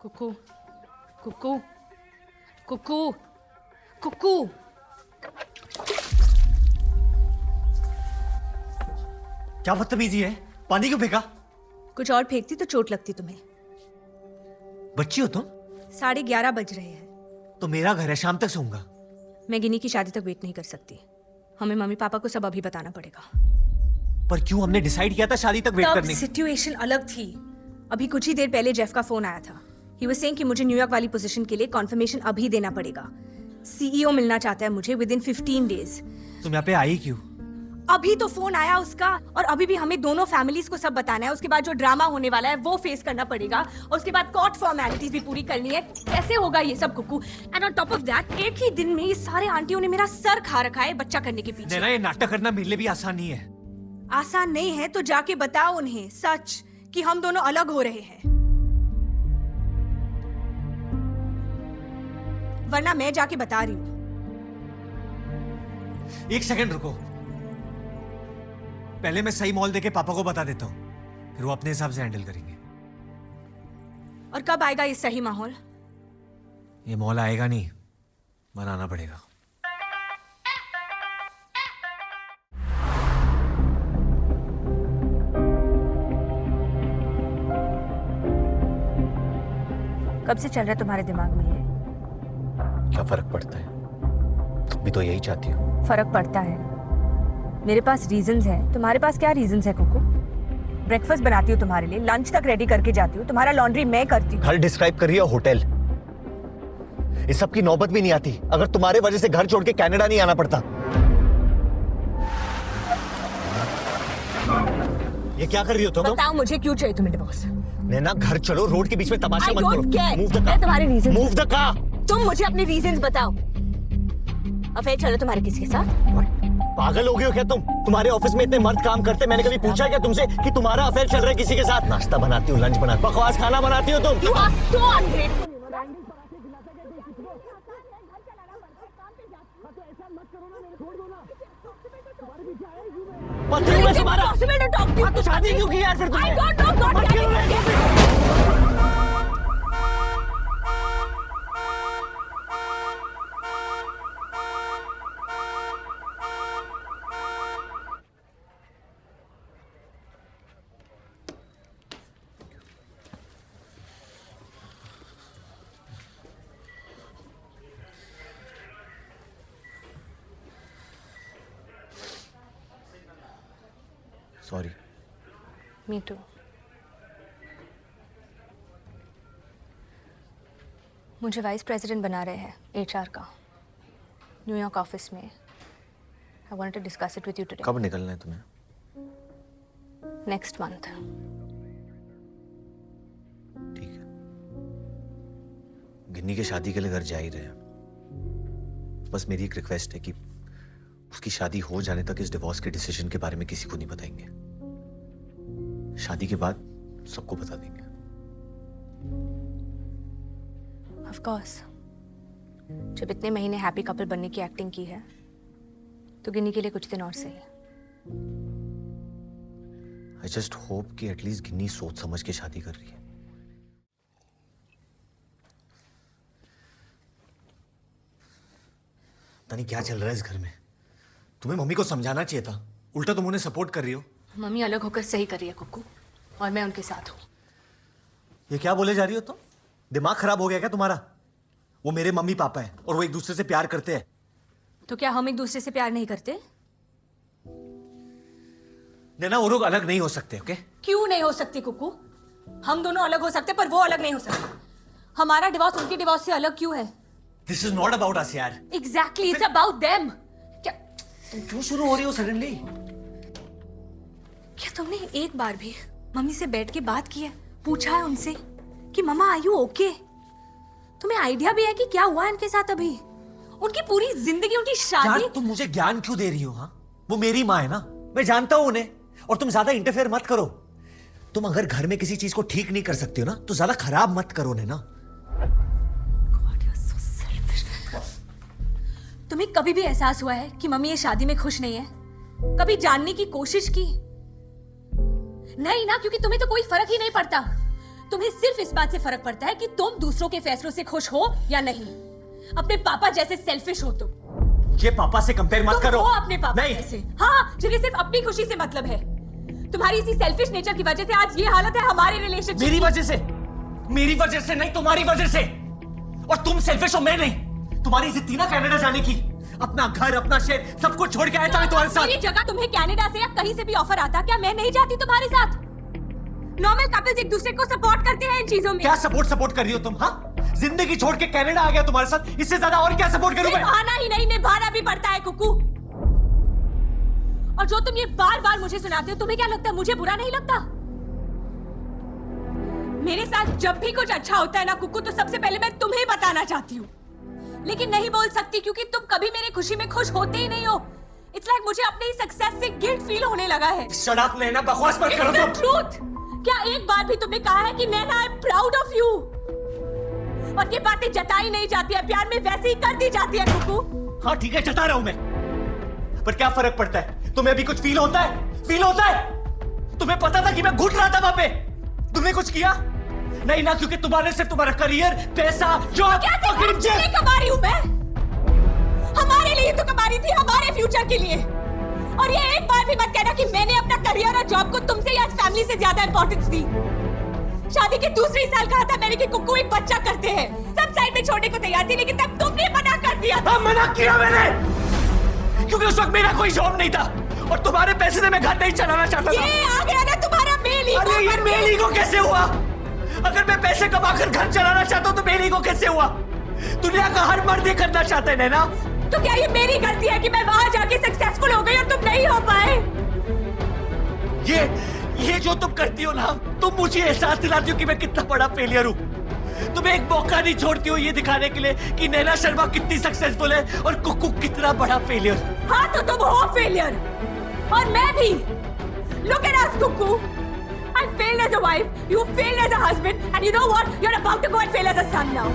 कुकू कुकू कुकू कुकू। क्या बदतमीजी है? पानी क्यों फेंका? कुछ और फेंकती तो चोट लगती तुम्हें। बच्ची हो तुम? 11:30 बज रहे हैं। तो मेरा घर है, शाम तक सोऊंगा। मैं गिनी की शादी तक वेट नहीं कर सकती। हमें मम्मी पापा को सब अभी बताना पड़ेगा। पर क्यों? हमने डिसाइड किया था शादी तक वेट तब करने की। सिचुएशन अलग थी। अभी कुछ ही देर पहले जेफ का फोन आया था। ही वाज सेइंग कि मुझे न्यूयॉर्क वाली पोजीशन के लिए कॉन्फर्मेशन अभी देना पड़ेगा। सीईओ मिलना चाहता है मुझे विद इन 15 डेज। तुम यहाँ पे आई क्यों? अभी तो फोन आया उसका, और अभी भी हमें दोनों फैमिलीज को सब बताना है। उसके बाद जो ड्रामा होने वाला है वो फेस करना पड़ेगा, और उसके बाद कोर्ट फॉर्मेलिटीज भी पूरी करनी है। कैसे होगा ये सब Kuku? And on top of that एक ही दिन में ये सारे आंटियों ने मेरा सर खा रखा है बच्चा करने के पीछे। नैना, ये नाटक करना मेरे लिए भी आसान नहीं है। आसान नहीं है तो जाके बताओ उन्हें सच कि हम दोनों अलग हो रहे हैं, वरना मैं जाके बता रही हूँ। एक सेकंड रुको। पहले मैं सही मॉल देके पापा को बता देता हूँ, फिर वो अपने हिसाब से हैंडल करेंगे। और कब आएगा ये सही माहौल? ये मॉल आएगा नहीं, बनाना पड़ेगा। कब से चल रहा है तुम्हारे दिमाग में ये? क्या फर्क पड़ता है? तुम भी तो यही चाहती हो। फर्क पड़ता है। मेरे पास रीजंस हैं, तुम्हारे पास क्या रीजंस है कुकू? ब्रेकफास्ट बनाती हूँ तुम्हारे लिए, लंच तक रेडी करके जाती हूँ, तुम्हारा लॉन्ड्री मैं करती हूँ। घर डिस्क्राइब कर रही है, होटल। इस सब की नौबत भी नहीं आती अगर तुम्हारे वजह से घर छोड़ के कनाडा नहीं आना पड़ता। ये क्या कर रही हो तुम? बताओ मुझे क्यों चाहिए तुम्हें डिवोर्स? नैना, घर चलो, रोड के बीच में तमाशा I मत don't करो। care। मूव द मैं तुम्हारे car. reasons- move the car. तुम मुझे अपने रीजंस बताओ। अफेयर चलो तुम्हारे किसके साथ? पागल हो गए हो क्या तुम? तुम्हारे ऑफिस में इतने मर्द काम करते, मैंने कभी पूछा क्या तुमसे कि तुम्हारा अफेयर चल रहा है किसी के साथ? नाश्ता बनाती हो, लंच बनाती हो, बकवास खाना बनाती हो तुम। You are so ungrateful। पति में तुम्हारा Possible to talk to you। तो शादी क्यों की यार फिर तुमने? I don't know God मत क्या करो है। रे। सॉरी। Me too। मुझे वाइस प्रेसिडेंट बना रहे हैं एचआर का, न्यूयॉर्क ऑफिस में। I wanted to discuss it with you today। कब निकलना है तुम्हें? Next month। ठीक है। गिन्नी की शादी के लिए घर जा ही रहे हैं। बस मेरी एक रिक्वेस्ट है कि उसकी शादी हो जाने तक इस डिवोर्स के डिसीजन के बारे में किसी को नहीं बताएंगे। शादी के बाद सबको बता देंगे। Of course। जब इतने महीने हैप्पी कपल बनने की एक्टिंग की है तो गिन्नी के लिए कुछ दिन और सही। आई जस्ट होप कि एटलीस्ट गिन्नी सोच समझ के शादी कर रही है। पता नहीं क्या चल रहा है इस घर में। तुम्हें मम्मी को समझाना चाहिए था, उल्टा तुम उन्हें सपोर्ट कर रही हो। मम्मी अलग होकर सही कर रही है कुकू, और मैं उनके साथ हूँ। ये क्या बोले जा रही हो तुम? दिमाग खराब हो गया क्या तुम्हारा? वो मेरे मम्मी पापा है और वो एक दूसरे से प्यार करते हैं। तो क्या हम एक दूसरे से प्यार नहीं करते? नैना, वो लोग अलग नहीं हो सकते। ओके? क्यों नहीं हो सकती कुकू? हम दोनों अलग हो सकते पर वो अलग नहीं हो सकते। हमारा डिवोर्स उनके डिवोर्स से अलग क्यों है? This is not about us यार। Exactly, it's about them. क्या तुम क्यों शुरू हो रही हो सडनली? क्या तुमने एक बार भी मम्मी से बैठ के बात की है, पूछा है उनसे कि मम्मा आर यू ओके? तुम्हें आइडिया भी है कि क्या हुआ है इनके साथ अभी? उनकी पूरी जिंदगी, उनकी शादी। यार तुम मुझे ज्ञान क्यों दे रही हो? हाँ, वो मेरी माँ है ना, मैं जानता हूं उन्हें। और तुम ज्यादा इंटरफेयर मत करो। तुम अगर घर में किसी चीज को ठीक नहीं कर सकते हो ना, तो ज्यादा खराब मत करो ना। God, you're so selfish। तुम्हें कभी भी एहसास हुआ है कि मम्मी ये शादी में खुश नहीं है? कभी जानने की कोशिश की? नहीं ना, क्योंकि तुम्हें तो कोई फर्क ही नहीं पड़ता। तुम्हें सिर्फ इस बात से फर्क पड़ता है कि तुम दूसरों के फैसलों से खुश हो या नहीं। अपने पापा जैसे सेल्फिश हो तुम। ये पापा से कंपेयर मत तुम करो। हो अपने पापा नहीं। जैसे। हाँ, जिन्हें सिर्फ अपनी खुशी से मतलब है। तुम्हारी इसी सेल्फिश नेचर की वजह से आज ये हालत है हमारे रिलेशनशिप। मेरी वजह से नहीं, तुम्हारी वजह से। और तुम सेल्फिश हो, मैं नहीं। तुम्हारी जिद थी ना कनाडा जाने की, अपना घर, अपना शहर सब कुछ छोड़ के आया था मैं तुम्हारे साथ। मेरी जगह तुम्हें कनाडा से या कहीं से भी ऑफर आता, क्या मैं नहीं जाती तुम्हारे साथ? नॉर्मल कपल्स एक दूसरे को सपोर्ट करते हैं इन चीजों में। क्या सपोर्ट कर रही हो तुम? हाँ, जिंदगी छोड़ के कनाडा आ गया तुम्हारे साथ, इससे ज्यादा और क्या सपोर्ट करूं मैं? आना ही नहीं, निभाना भी पड़ता है कुकू। और जो तुम ये बार बार मुझे सुनाते हो, तुम्हें क्या लगता है मुझे बुरा नहीं लगता? मेरे साथ जब भी कुछ अच्छा होता है ना कुकू, तो सबसे पहले मैं तुम्हें बताना चाहती हूँ, लेकिन नहीं बोल सकती क्योंकि तुम कभी मेरी खुशी में खुश होते ही नहीं हो। इट्स लाइक मुझे अपनी सक्सेस से गिल्ट फील होने लगा है। शट अप नैना, बकवास मत करो तुम। ट्रूथ। क्या एक बार भी तुमने कहा है कि Naina I am proud of you? और ये बातें जताई नहीं जाती है, प्यार में वैसे ही कर दी जाती है कुकू। हाँ ठीक है, जता रहा हूं मैं, पर क्या फर्क पड़ता है? तुम्हें अभी कुछ फील होता है? तुम्हें पता था कि मैं घुट रहा था वहां पे? तुमने कुछ किया? नहीं ना, क्योंकि तुम्हारे सिर्फ तुम्हारा करियर, पैसा, जॉब। क्या कमा रही हूं मैं? हमारे लिए तो कमा रही थी, हमारे फ्यूचर के लिए। और ये एक बार भी मत कहना कि मैंने अपना करियर और जॉब को तुमसे या फैमिली से ज्यादा इंपॉर्टेंस दी। शादी के दूसरे साल कहा था मैंने कि कुकू एक बच्चा करते हैं। सब साइड में छोड़ने को तैयार थी, लेकिन तब तुमने मना कर दिया था। मना किया मैंने, क्योंकि उस वक्त मेरा कोई जॉब नहीं था और तुम्हारे पैसे से मैं घर नहीं चलाना चाहता था। ये आ गया ना तुम्हारा मेल ईगो। अरे ये मेल ईगो कैसे हुआ? अगर मैं पैसे कमाकर घर चलाना चाहता हूँ तो मेल ईगो कैसे हुआ? दुनिया का हर मर्द ये करना चाहता है नैना। तो क्या ये मेरी गलती है कि मैं वहां जाके सक्सेसफुल हो गई और तुम नहीं हो पाए? ये जो तुम करती हो ना, तुम मुझे एहसास दिलाती हो कि मैं कितना बड़ा फेलियर हूँ। तुम एक मौका नहीं छोड़ती हो ये दिखाने के लिए कि नैना शर्मा कितनी सक्सेसफुल है और कुकू कितना बड़ा फेलियर। हाँ तो तुम हो फेलियर और मैं भी। Look at us, Kuku. I failed as a wife, you failed as a husband, and you know what? You're about to go and fail as a son now.